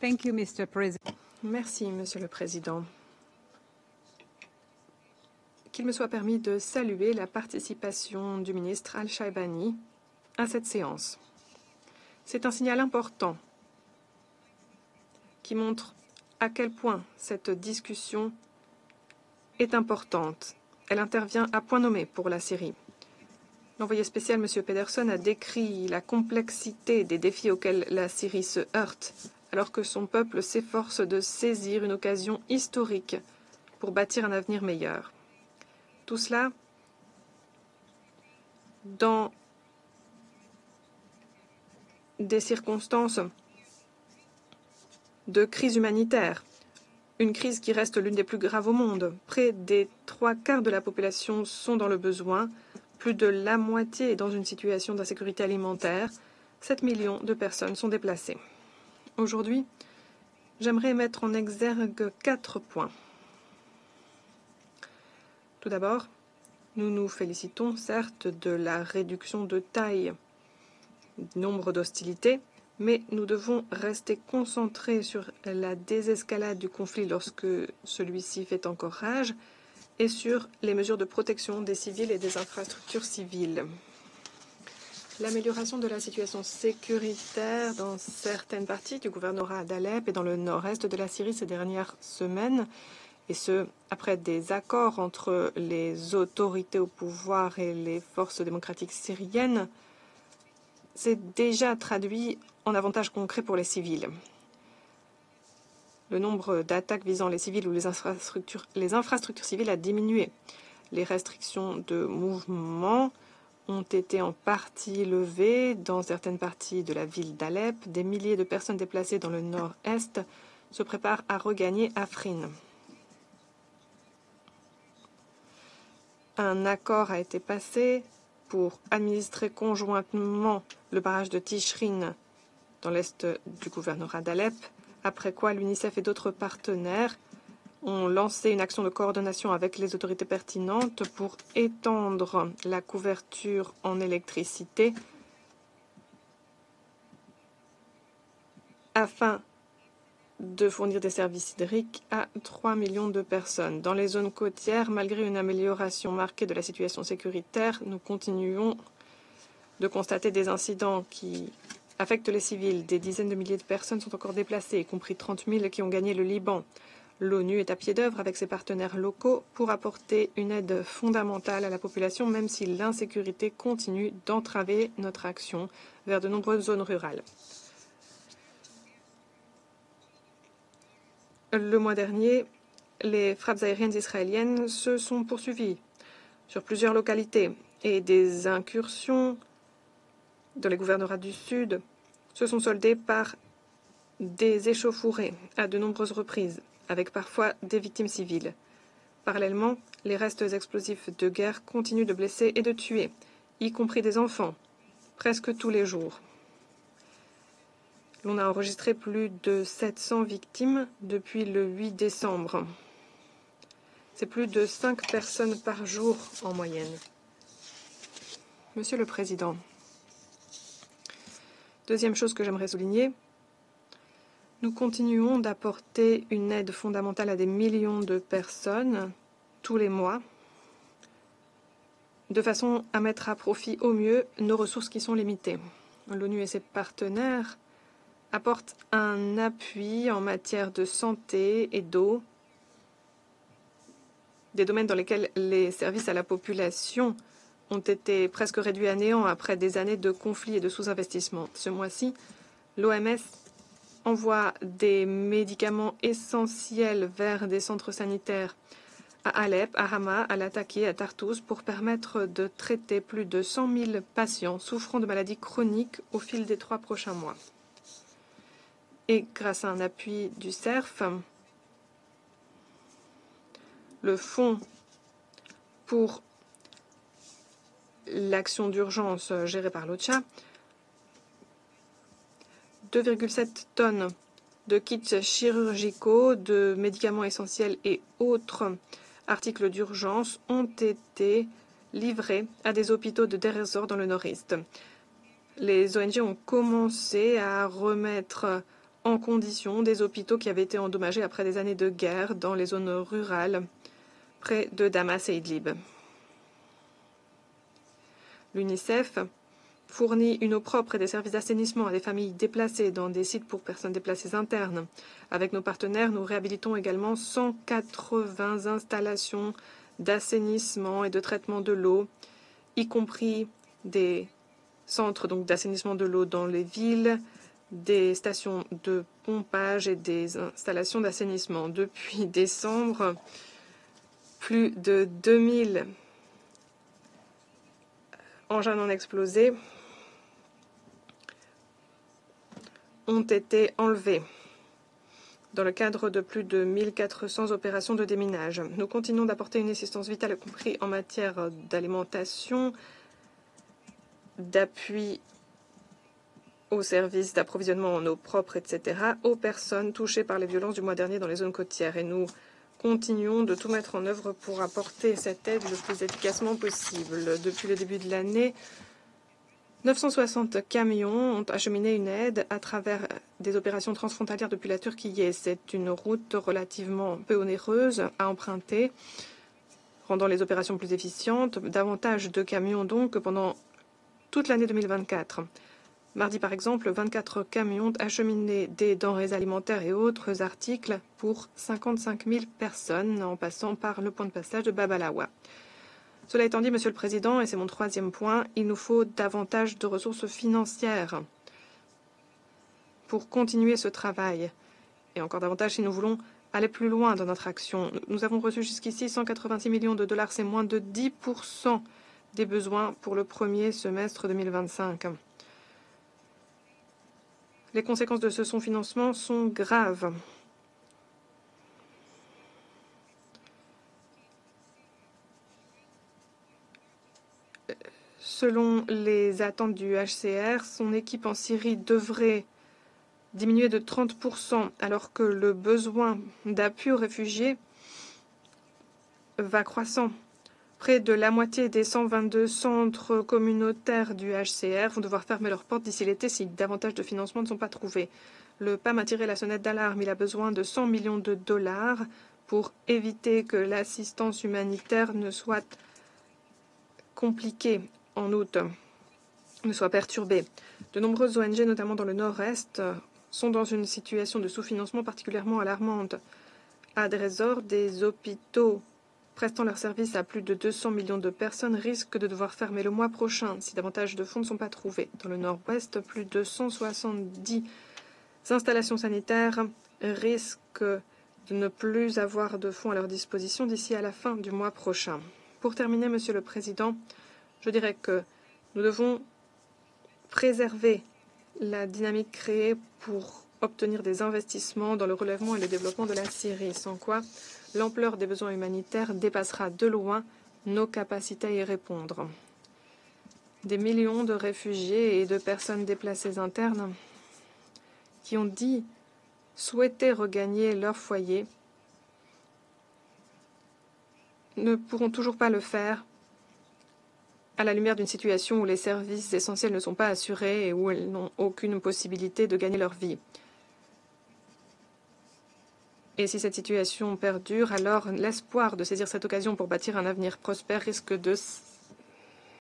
Thank you, Mr. President. Merci, Monsieur le Président. Qu'il me soit permis de saluer la participation du ministre Al-Shaibani à cette séance. C'est un signal important qui montre à quel point cette discussion est importante. Elle intervient à point nommé pour la Syrie. L'envoyé spécial, M. Pedersen, a décrit la complexité des défis auxquels la Syrie se heurte, alors que son peuple s'efforce de saisir une occasion historique pour bâtir un avenir meilleur. Tout cela dans des circonstances de crise humanitaire, une crise qui reste l'une des plus graves au monde. Près des 3/4 de la population sont dans le besoin, plus de la moitié est dans une situation d'insécurité alimentaire, 7 millions de personnes sont déplacées. Aujourd'hui, j'aimerais mettre en exergue 4 points. Tout d'abord, nous nous félicitons certes de la réduction de taille du nombre d'hostilités, mais nous devons rester concentrés sur la désescalade du conflit lorsque celui-ci fait encore rage et sur les mesures de protection des civils et des infrastructures civiles. L'amélioration de la situation sécuritaire dans certaines parties du gouvernorat d'Alep et dans le nord-est de la Syrie ces dernières semaines, et ce, après des accords entre les autorités au pouvoir et les forces démocratiques syriennes, s'est déjà traduit en avantages concrets pour les civils. Le nombre d'attaques visant les civils ou les infrastructures civiles a diminué. Les restrictions de mouvement ont été en partie levées dans certaines parties de la ville d'Alep. Des milliers de personnes déplacées dans le nord-est se préparent à regagner Afrin. Un accord a été passé pour administrer conjointement le barrage de Tishrin dans l'est du gouvernorat d'Alep, après quoi l'UNICEF et d'autres partenaires ont lancé une action de coordination avec les autorités pertinentes pour étendre la couverture en électricité afin de fournir des services hydriques à 3 millions de personnes. Dans les zones côtières, malgré une amélioration marquée de la situation sécuritaire, nous continuons de constater des incidents qui affectent les civils. Des dizaines de milliers de personnes sont encore déplacées, y compris 30 000 qui ont gagné le Liban. L'ONU est à pied d'œuvre avec ses partenaires locaux pour apporter une aide fondamentale à la population, même si l'insécurité continue d'entraver notre action vers de nombreuses zones rurales. Le mois dernier, les frappes aériennes israéliennes se sont poursuivies sur plusieurs localités et des incursions dans les gouvernorats du Sud se sont soldées par des échauffourées à de nombreuses reprises, avec parfois des victimes civiles. Parallèlement, les restes explosifs de guerre continuent de blesser et de tuer, y compris des enfants, presque tous les jours. On a enregistré plus de 700 victimes depuis le 8 décembre. C'est plus de 5 personnes par jour en moyenne. Monsieur le Président, deuxième chose que j'aimerais souligner, nous continuons d'apporter une aide fondamentale à des millions de personnes tous les mois, de façon à mettre à profit au mieux nos ressources qui sont limitées. L'ONU et ses partenaires apportent un appui en matière de santé et d'eau, des domaines dans lesquels les services à la population ont été presque réduits à néant après des années de conflits et de sous-investissement. Ce mois-ci, l'OMS envoie des médicaments essentiels vers des centres sanitaires à Alep, à Hama, à Latakia, à Tartous pour permettre de traiter plus de 100 000 patients souffrant de maladies chroniques au fil des 3 prochains mois. Et grâce à un appui du CERF, le fonds pour l'action d'urgence géré par l'OCHA, 2,7 tonnes de kits chirurgicaux, de médicaments essentiels et autres articles d'urgence ont été livrés à des hôpitaux de Deir ez-Zor dans le nord-est. Les ONG ont commencé à remettre en condition des hôpitaux qui avaient été endommagés après des années de guerre dans les zones rurales près de Damas et Idlib. L'UNICEF fournit une eau propre et des services d'assainissement à des familles déplacées dans des sites pour personnes déplacées internes. Avec nos partenaires, nous réhabilitons également 180 installations d'assainissement et de traitement de l'eau, y compris des centres d'assainissement de l'eau dans les villes, des stations de pompage et des installations d'assainissement. Depuis décembre, plus de 2000 engins non explosés ont été enlevés dans le cadre de plus de 1400 opérations de déminage. Nous continuons d'apporter une assistance vitale, y compris en matière d'alimentation, d'appui aux services d'approvisionnement en eau propre, etc., aux personnes touchées par les violences du mois dernier dans les zones côtières. Et nous continuons de tout mettre en œuvre pour apporter cette aide le plus efficacement possible. Depuis le début de l'année, 960 camions ont acheminé une aide à travers des opérations transfrontalières depuis la Turquie. C'est une route relativement peu onéreuse à emprunter, rendant les opérations plus efficientes. Davantage de camions donc que pendant toute l'année 2024. Mardi, par exemple, 24 camions ont acheminé des denrées alimentaires et autres articles pour 55 000 personnes en passant par le point de passage de Bab al-Awa. Cela étant dit, Monsieur le Président, et c'est mon troisième point, il nous faut davantage de ressources financières pour continuer ce travail. Et encore davantage si nous voulons aller plus loin dans notre action. Nous avons reçu jusqu'ici 186 millions de dollars, c'est moins de 10% des besoins pour le premier semestre 2025. Les conséquences de ce sous-financement sont graves. Selon les attentes du HCR, son équipe en Syrie devrait diminuer de 30%, alors que le besoin d'appui aux réfugiés va croissant. Près de la moitié des 122 centres communautaires du HCR vont devoir fermer leurs portes d'ici l'été si davantage de financements ne sont pas trouvés. Le PAM a tiré la sonnette d'alarme. Il a besoin de 100 millions de dollars pour éviter que l'assistance humanitaire ne soit compliquée en août, ne soit perturbée. De nombreuses ONG, notamment dans le nord-est, sont dans une situation de sous-financement particulièrement alarmante. À Dresor, des hôpitaux prestant leur service à plus de 200 millions de personnes risquent de devoir fermer le mois prochain si davantage de fonds ne sont pas trouvés. Dans le nord-ouest, plus de 170 installations sanitaires risquent de ne plus avoir de fonds à leur disposition d'ici à la fin du mois prochain. Pour terminer, Monsieur le Président, je dirais que nous devons préserver la dynamique créée pour obtenir des investissements dans le relèvement et le développement de la Syrie, sans quoi l'ampleur des besoins humanitaires dépassera de loin nos capacités à y répondre. Des millions de réfugiés et de personnes déplacées internes qui ont dit souhaiter regagner leur foyer ne pourront toujours pas le faire à la lumière d'une situation où les services essentiels ne sont pas assurés et où elles n'ont aucune possibilité de gagner leur vie. Et si cette situation perdure, alors l'espoir de saisir cette occasion pour bâtir un avenir prospère risque de